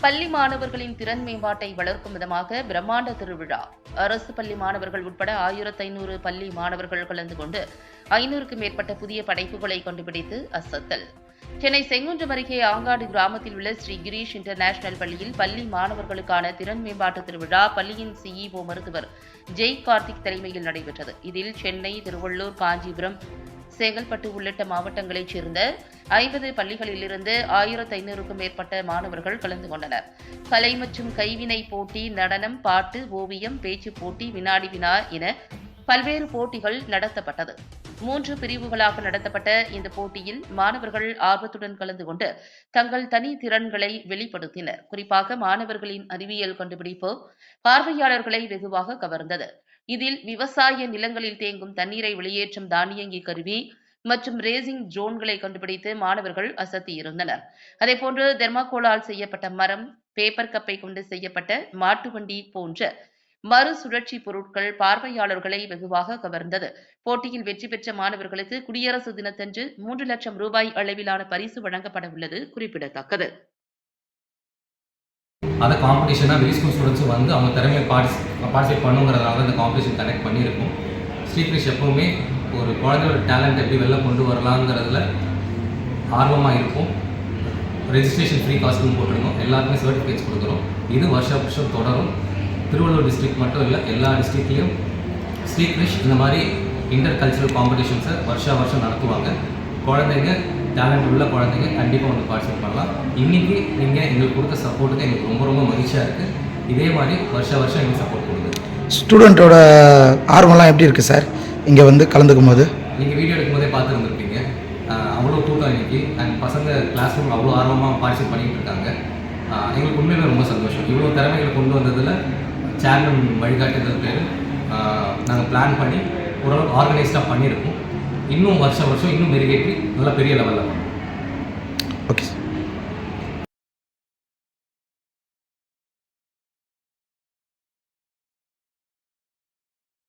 பள்ளி மாணவர்களின் திறன் மேம்பாட்டை வளர்க்கும் விதமாக பிரம்மாண்ட திருவிழா. அரசு பள்ளி மாணவர்கள் உட்பட 1500 பள்ளி மாணவர்கள் கலந்து கொண்டு 500க்கும் மேற்பட்ட புதிய படைப்புகளை கண்டுபிடித்து அசத்தல். சென்னை செங்குன்றம் அருகே ஆங்காடு கிராமத்தில் உள்ள ஸ்ரீ கிரீஷ் இன்டர்நேஷனல் பள்ளியில் பள்ளி மாணவர்களுக்கான திறன் மேம்பாட்டு திருவிழா பள்ளியின் சிஇஓ மருத்துவர் ஜெய் கார்த்திக் தலைமையில் நடைபெற்றது. இதில் சென்னை, திருவள்ளூர், காஞ்சிபுரம், செங்கல்பட்டு உள்ளிட்ட மாவட்டங்களைச் சேர்ந்த 50 பள்ளிகளிலிருந்து 1500க்கும் மேற்பட்ட மாணவர்கள் கலந்து கொண்டனர். கலை மற்றும் கைவினை போட்டி, நடனம், பாட்டு, ஓவியம், பேச்சு போட்டி, வினாடி வினா என பல்வேறு போட்டிகள் நடத்தப்பட்டது. 3 பிரிவுகளாக நடத்தப்பட்ட இந்த போட்டியில் மாணவர்கள் ஆர்வத்துடன் கலந்து கொண்டு தங்கள் தனி திறன்களை வெளிப்படுத்தினர். குறிப்பாக மாணவர்களின் அறிவியல் கண்டுபிடிப்பு பார்வையாளர்களை வெகுவாக கவர்ந்தது. இதில் விவசாய நிலங்களில் தேங்கும் தண்ணீரை வெளியேற்றும் தானியங்கி கருவி மற்றும் ரேசிங் ட்ரோன்களை கண்டுபிடித்து மாணவர்கள் அசத்தியிருந்தனர். அதேபோன்று தெர்மாகோலால் செய்யப்பட்ட மரம், பேப்பர் கப்பை கொண்டு செய்யப்பட்ட மாட்டு வண்டி போன்ற மறுசுழற்சி பொருட்கள் பார்வையாளர்களை வெகுவாக கவர்ந்தது. போட்டியில் வெற்றி பெற்ற மாணவர்களுக்கு குடியரசு தினத்தன்று 3 லட்சம் ரூபாய் அளவிலான பரிசு வழங்கப்பட உள்ளது குறிப்பிடத்தக்கது. அந்த காம்படிஷனாக வெளி ஸ்கூல் ஸ்டூடெண்ட்ஸும் வந்து அவங்க திறமையை பார்ட்டிசிபேட் பண்ணுங்கிறதுனால இந்த காம்படிஷன் கனெக்ட் பண்ணியிருக்கோம். ஸ்ரீகிரிஷ் எப்போவுமே ஒரு குழந்தையோட டேலண்ட் எப்படி வெளில கொண்டு வரலாங்கிறதுல ஆர்வமாக இருக்கும். ரெஜிஸ்ட்ரேஷன் ஃப்ரீ காஸ்ட்டும் போட்டிருக்கோம். எல்லாருக்குமே சர்டிஃபிகேட்ஸ் கொடுக்குறோம். இது வருஷம் தொடரும். திருவள்ளூர் டிஸ்ட்ரிக்ட் மட்டும் இல்லை, எல்லா டிஸ்ட்ரிக்ட்லேயும் ஸ்ரீகிரிஷ் இந்த மாதிரி இன்டர் கல்ச்சரல் காம்படிஷன்ஸை வருஷம் நடத்துவாங்க. குழந்தைங்க டேலண்ட் உள்ள குழந்தைங்க கண்டிப்பாக வந்து பார்ட்டிசிபேட் பண்ணலாம். இன்றைக்கி நீங்கள் எங்களுக்கு கொடுத்த சப்போர்ட்டுக்கு எங்களுக்கு ரொம்ப மகிழ்ச்சியாக இருக்குது. இதே மாதிரி வருஷம் எங்களுக்கு சப்போர்ட் கொடுங்க. ஸ்டூடெண்ட்டோட ஆர்வம்லாம் எப்படி இருக்குது சார் இங்கே வந்து கலந்துக்கும் போது? நீங்கள் வீடியோ எடுக்கும்போதே பார்த்துருந்துருப்பீங்க. அவ்வளோ கூட்டம் இன்றைக்கி. அண்ட் பசங்க கிளாஸ் ரூம் அவ்வளோ ஆர்வமாக பார்ட்டிசிபேட் பண்ணிகிட்டு இருக்காங்க. எங்களுக்கு உண்மையிலே ரொம்ப சந்தோஷம். இவ்வளோ திறமைகளை கொண்டு வந்ததில் சேர்மன் வழிகாட்டுதல் பேர் நாங்கள் பிளான் பண்ணி ஓரளவுக்கு ஆர்கனைஸ்டாக பண்ணியிருக்கோம். இன்னும் வருஷம் இன்னும் மெருகேற்றி நல்லா பெரிய லெவலில். Okay sir.